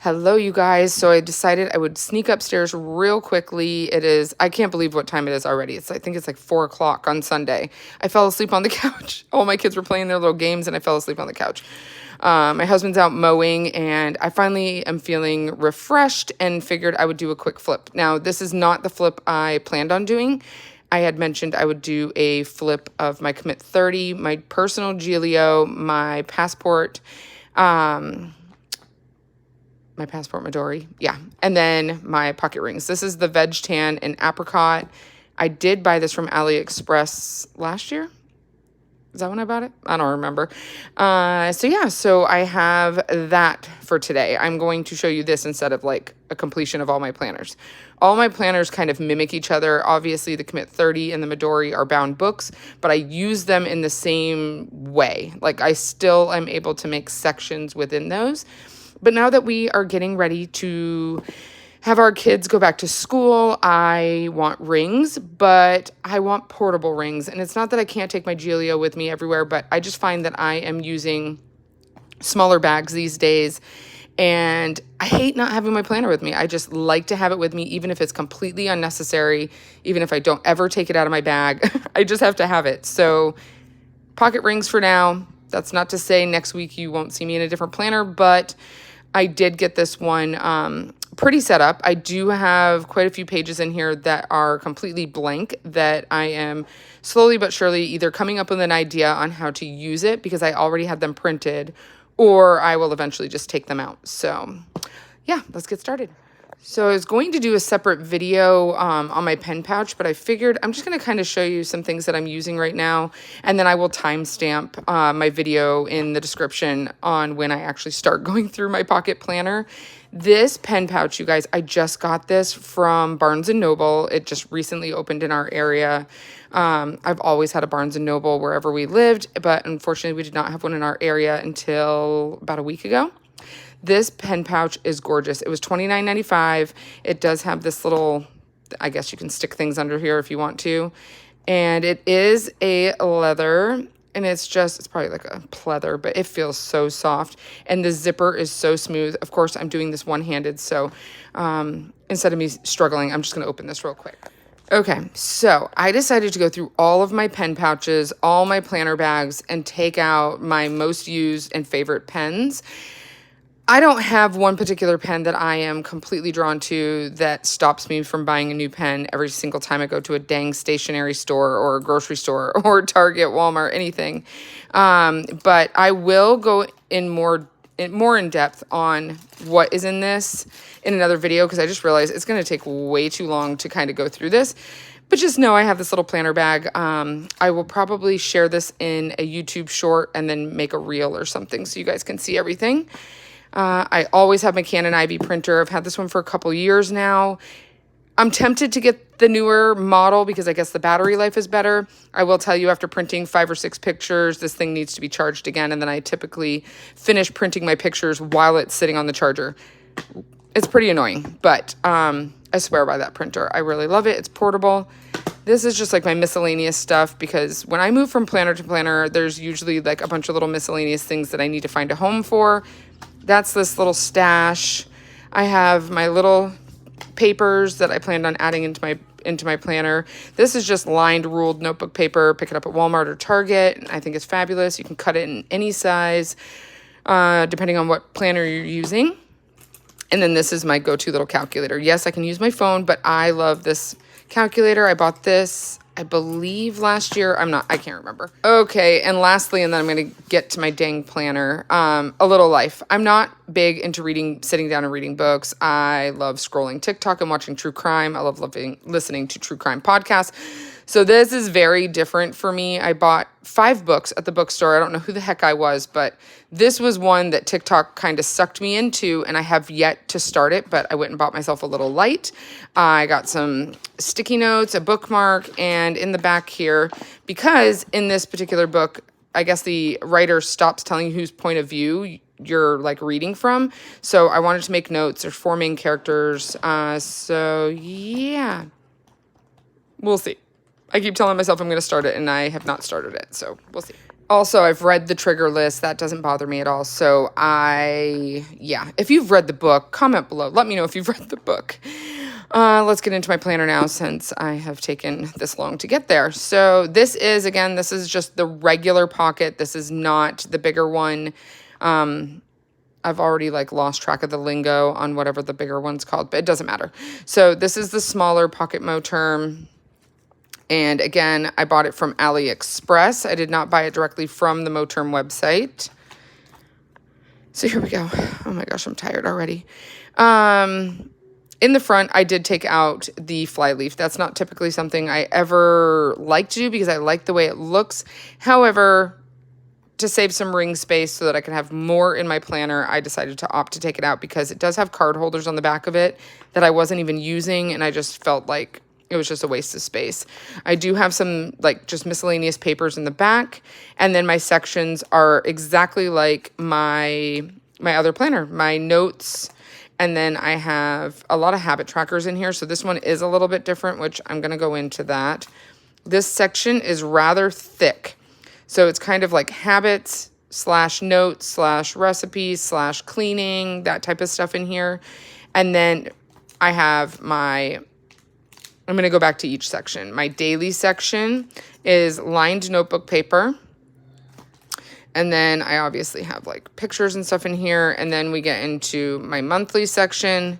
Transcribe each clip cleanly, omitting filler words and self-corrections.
Hello, you guys. So I decided I would sneak upstairs real quickly. I can't believe what time it is already. I think it's like 4 o'clock on Sunday. I fell asleep on the couch. All my kids were playing their little games and I fell asleep on the couch. My husband's out mowing and I finally am feeling refreshed and figured I would do a quick flip. Now, this is not the flip I planned on doing. I had mentioned I would do a flip of my Commit 30, my personal Giglio, my passport, Midori, yeah, and then my pocket rings. This is the Veg Tan in apricot. I did buy this from AliExpress last year. Is that when I bought it? I don't remember. So I have that for today. I'm going to show you this instead of like a completion of all my planners. All my planners kind of mimic each other. Obviously, the Commit 30 and the Midori are bound books, but I use them in the same way. Like I still am able to make sections within those. But now that we are getting ready to have our kids go back to school, I want rings, but I want portable rings. And it's not that I can't take my Giglio with me everywhere, but I just find that I am using smaller bags these days. And I hate not having my planner with me. I just like to have it with me, even if it's completely unnecessary, even if I don't ever take it out of my bag. I just have to have it. So pocket rings for now. That's not to say next week you won't see me in a different planner, but I did get this one pretty set up. I do have quite a few pages in here that are completely blank that I am slowly but surely either coming up with an idea on how to use it because I already had them printed, or I will eventually just take them out. So yeah, let's get started. So I was going to do a separate video on my pen pouch, but I figured I'm just going to kind of show you some things that I'm using right now, and then I will timestamp my video in the description on when I actually start going through my pocket planner. This pen pouch, you guys, I just got this from Barnes & Noble. It just recently opened in our area. I've always had a Barnes & Noble wherever we lived, but unfortunately we did not have one in our area until about a week ago. This pen pouch is gorgeous. It was $29.95. It does have this little, I guess you can stick things under here if you want to. And it is a leather, and it's probably like a pleather, but it feels so soft. And the zipper is so smooth. Of course, I'm doing this one-handed, so instead of me struggling, I'm just going to open this real quick. Okay, so I decided to go through all of my pen pouches, all my planner bags, and take out my most used and favorite pens. I don't have one particular pen that I am completely drawn to that stops me from buying a new pen every single time I go to a dang stationery store or a grocery store or Target, Walmart, anything. But I will go in more in depth on what is in this in another video because I just realized it's going to take way too long to kind of go through this. But just know I have this little planner bag. I will probably share this in a YouTube short and then make a reel or something so you guys can see everything. I always have my Canon IB printer. I've had this one for a couple years now. I'm tempted to get the newer model because I guess the battery life is better. I will tell you after printing 5 or 6 pictures, this thing needs to be charged again. And then I typically finish printing my pictures while it's sitting on the charger. It's pretty annoying, but I swear by that printer. I really love it. It's portable. This is just like my miscellaneous stuff because when I move from planner to planner, there's usually like a bunch of little miscellaneous things that I need to find a home for. That's this little stash. I have my little papers that I planned on adding into my planner. This is just lined ruled notebook paper. Pick it up at Walmart or Target. I think it's fabulous. You can cut it in any size depending on what planner you're using. And then this is my go-to little calculator. Yes, I can use my phone, but I love this calculator. I bought this, I believe, last year. I can't remember. Okay, and lastly, and then I'm going to get to my dang planner, a little life. I'm not big into sitting down and reading books. I love scrolling TikTok and watching true crime. I love listening to true crime podcasts. So this is very different for me. I bought 5 books at the bookstore. I don't know who the heck I was, but this was one that TikTok kind of sucked me into, and I have yet to start it, but I went and bought myself a little light. I got some sticky notes, a bookmark, and in the back here, because in this particular book, I guess the writer stops telling you whose point of view you're like reading from. So I wanted to make notes. There's 4 main characters. So yeah, we'll see. I keep telling myself I'm going to start it, and I have not started it, so we'll see. Also, I've read the trigger list. That doesn't bother me at all. So yeah, if you've read the book, comment below. Let me know if you've read the book. Let's get into my planner now since I have taken this long to get there. So this is, again, this is just the regular pocket. This is not the bigger one. I've already like lost track of the lingo on whatever the bigger one's called, but it doesn't matter. So this is the smaller pocket Moterm. And again, I bought it from AliExpress. I did not buy it directly from the Moterm website. So here we go. Oh my gosh, I'm tired already. In the front, I did take out the flyleaf. That's not typically something I ever like to do because I like the way it looks. However, to save some ring space so that I can have more in my planner, I decided to opt to take it out because it does have card holders on the back of it that I wasn't even using, and I just felt like it was just a waste of space. I do have some like just miscellaneous papers in the back, and then my sections are exactly like my other planner, my notes, and then I have a lot of habit trackers in here. So this one is a little bit different, which I'm going to go into that. This section is rather thick. So it's kind of like habits / notes / recipes / cleaning, that type of stuff in here. And then I have I'm going to go back to each section. My daily section is lined notebook paper. And then I obviously have like pictures and stuff in here. And then we get into my monthly section,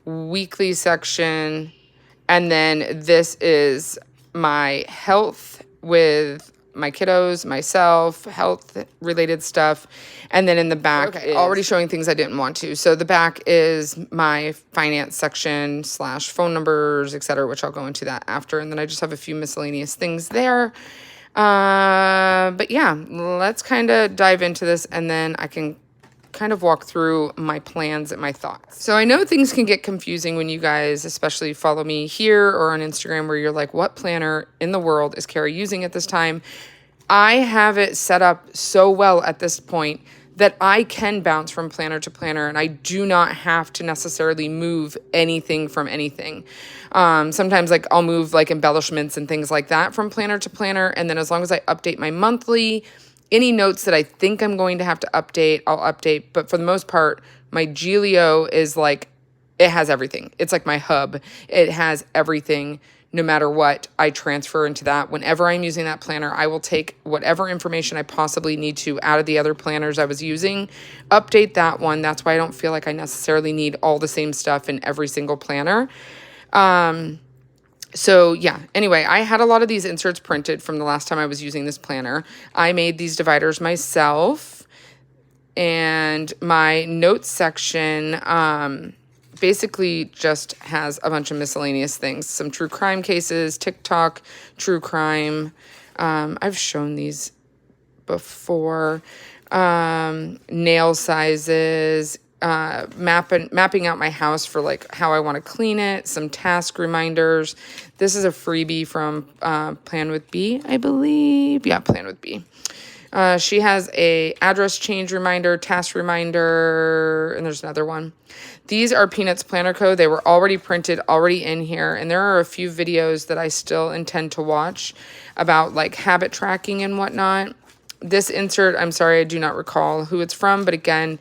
weekly section. And then this is my health with my kiddos, myself, health related stuff. And then in the back, already showing things I didn't want to. So the back is my finance section / phone numbers, etc., which I'll go into that after. And then I just have a few miscellaneous things there. But yeah, let's kind of dive into this, and then I can kind of walk through my plans and my thoughts. So I know things can get confusing when you guys especially follow me here or on Instagram, where you're like, what planner in the world is Carrie using at this time? I have it set up so well at this point that I can bounce from planner to planner, and I do not have to necessarily move anything from anything. Sometimes like I'll move like embellishments and things like that from planner to planner, and then as long as I update my monthly, any notes that I think I'm going to have to update, I'll update. But for the most part, my Gilio is like, it has everything. It's like my hub. It has everything. No matter what, I transfer into that. Whenever I'm using that planner, I will take whatever information I possibly need to out of the other planners I was using, update that one. That's why I don't feel like I necessarily need all the same stuff in every single planner. So yeah, anyway, I had a lot of these inserts printed from the last time I was using this planner. I made these dividers myself, and my notes section, basically just has a bunch of miscellaneous things. Some true crime cases, TikTok, true crime. I've shown these before. Nail sizes, mapping out my house for like how I want to clean it, some task reminders. This is a freebie from Plan with B, I believe. Yeah, Plan with B. She has a address change reminder, task reminder, and there's another one. These are Peanuts Planner Co. They were already printed, already in here, and there are a few videos that I still intend to watch about like habit tracking and whatnot. This insert, I'm sorry, I do not recall who it's from, but again,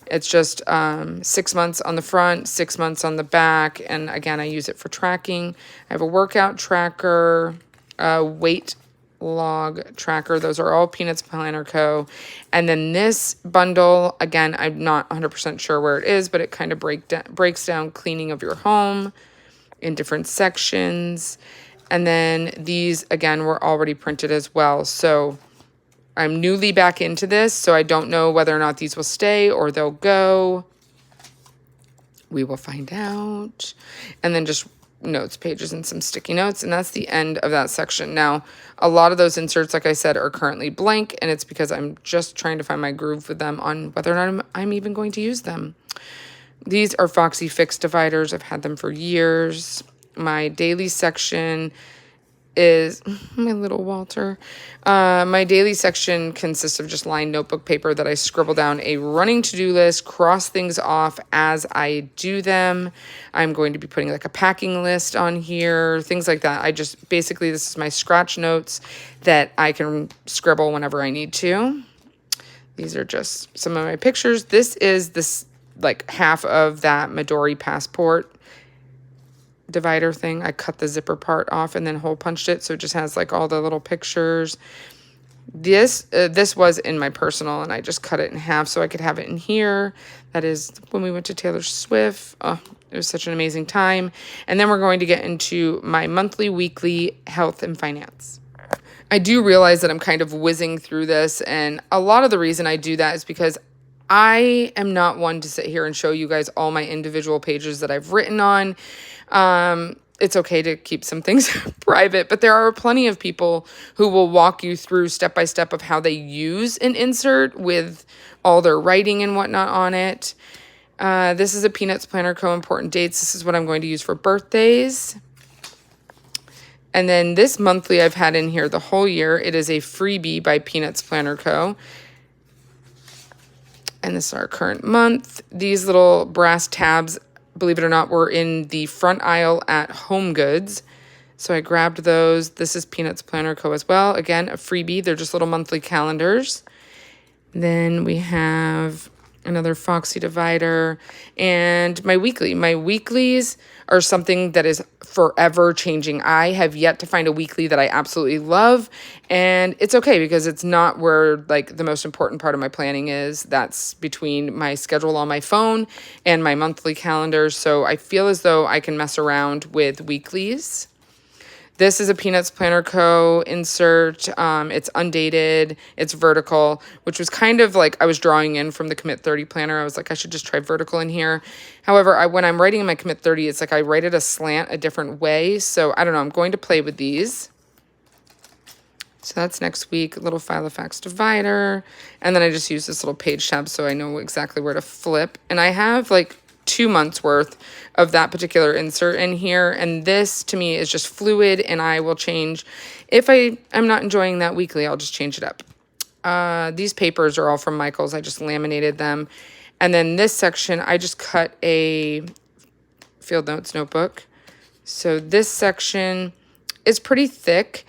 it's just 6 months on the front, 6 months on the back, and again, I use it for tracking. I have a workout tracker, weight log tracker. Those are all Peanuts Planner Co. And then this bundle, again, I'm not 100% sure where it is, but it kind of breaks down cleaning of your home in different sections. And then these, again, were already printed as well. So I'm newly back into this, so I don't know whether or not these will stay or they'll go. We will find out. And then just notes pages and some sticky notes, and that's the end of that section. Now, a lot of those inserts, like I said, are currently blank, and it's because I'm just trying to find my groove with them on whether or not I'm even going to use them. These are Foxy Fix dividers. I've had them for years. My daily section is my little Walter. My daily section consists of just lined notebook paper that I scribble down a running to-do list, cross things off as I do them. I'm going to be putting like a packing list on here, things like that. I just, basically, this is my scratch notes that I can scribble whenever I need to. These are just some of my pictures. This is this like half of that Midori passport divider thing. I cut the zipper part off and then hole punched it, so it just has like all the little pictures. This was in my personal, and I just cut it in half so I could have it in here. That is when we went to Taylor Swift. Oh, it was such an amazing time. And then we're going to get into my monthly, weekly health and finance. I do realize that I'm kind of whizzing through this, and a lot of the reason I do that is because I am not one to sit here and show you guys all my individual pages that I've written on. It's okay to keep some things private, but there are plenty of people who will walk you through step by step of how they use an insert with all their writing and whatnot on it. This is a Peanuts Planner Co. Important Dates. This is what I'm going to use for birthdays. And then this monthly I've had in here the whole year. It is a freebie by Peanuts Planner Co. And this is our current month. These little brass tabs, believe it or not, were in the front aisle at Home Goods. So I grabbed those. This is Peanuts Planner Co. as well. Again, a freebie. They're just little monthly calendars. Then we have another Foxy divider, and my weekly. My weeklies are something that is forever changing. I have yet to find a weekly that I absolutely love, and it's okay because it's not where like the most important part of my planning is. That's between my schedule on my phone and my monthly calendars. So I feel as though I can mess around with weeklies. This is a Peanuts Planner Co. insert. It's undated. It's vertical, which was kind of like I was drawing in from the Commit 30 planner. I was like, I should just try vertical in here. However, when I'm writing in my Commit 30, it's like I write it a slant a different way. So I don't know. I'm going to play with these. So that's next week. Little Filofax divider. And then I just use this little page tab so I know exactly where to flip. And I have like 2 months worth of that particular insert in here, and this to me is just fluid, and I will change if I'm not enjoying that weekly. I'll just change it up. These papers are all from Michael's. I just laminated them, and then this section I just cut a field notes notebook. So this section is pretty thick.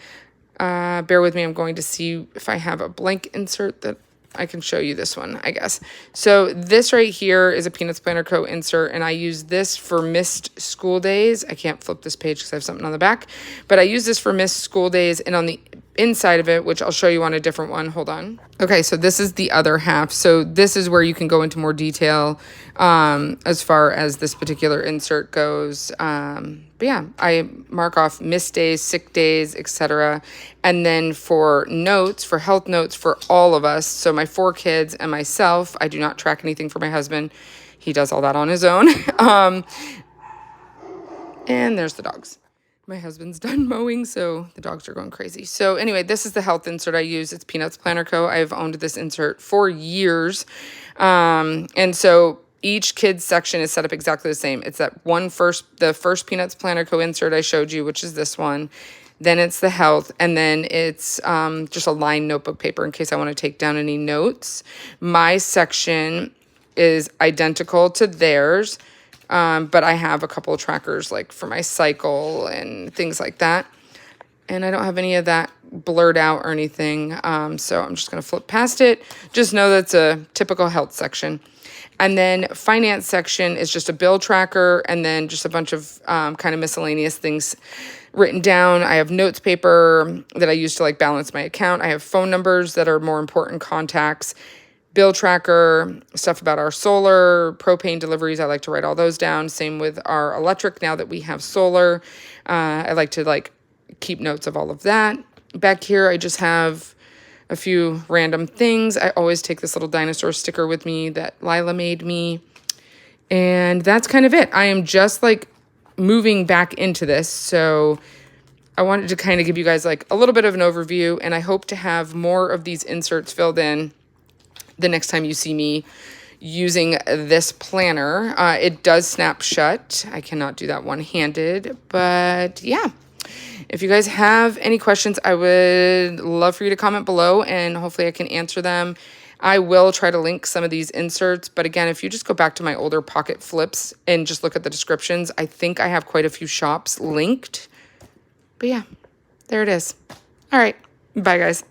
Bear with me. I'm going to see if I have a blank insert that I can show you this one, I guess. So this right here is a Peanuts Planner Co. insert, and I use this for missed school days. I can't flip this page because I have something on the back, but I use this for missed school days, and on the inside of it, which I'll show you on a different one. Hold on. Okay, so this is the other half. So this is where you can go into more detail as far as this particular insert goes. But yeah, I mark off missed days, sick days, etc. And then for notes, for health notes for all of us, so my 4 kids and myself, I do not track anything for my husband. He does all that on his own. And there's the dogs. My husband's done mowing, so the dogs are going crazy. So anyway, this is the health insert I use. It's Peanuts Planner Co. I've owned this insert for years. And so each kid's section is set up exactly the same. It's the first Peanuts Planner Co. insert I showed you, which is this one. Then it's the health, and then it's just a lined notebook paper in case I want to take down any notes. My section is identical to theirs. But I have a couple of trackers like for my cycle and things like that. And I don't have any of that blurred out or anything. So I'm just going to flip past it. Just know that's a typical health section. And then finance section is just a bill tracker and then just a bunch of kind of miscellaneous things written down. I have notes paper that I use to like balance my account. I have phone numbers that are more important contacts. Bill tracker, stuff about our solar, propane deliveries. I like to write all those down. Same with our electric now that we have solar. I like to like keep notes of all of that. Back here, I just have a few random things. I always take this little dinosaur sticker with me that Lila made me. And that's kind of it. I am just like moving back into this. So I wanted to kind of give you guys like a little bit of an overview, and I hope to have more of these inserts filled in the next time you see me using this planner. It does snap shut. I cannot do that one-handed, but yeah. If you guys have any questions, I would love for you to comment below and hopefully I can answer them. I will try to link some of these inserts, but again, if you just go back to my older pocket flips and just look at the descriptions, I think I have quite a few shops linked. But yeah, there it is. All right, bye guys.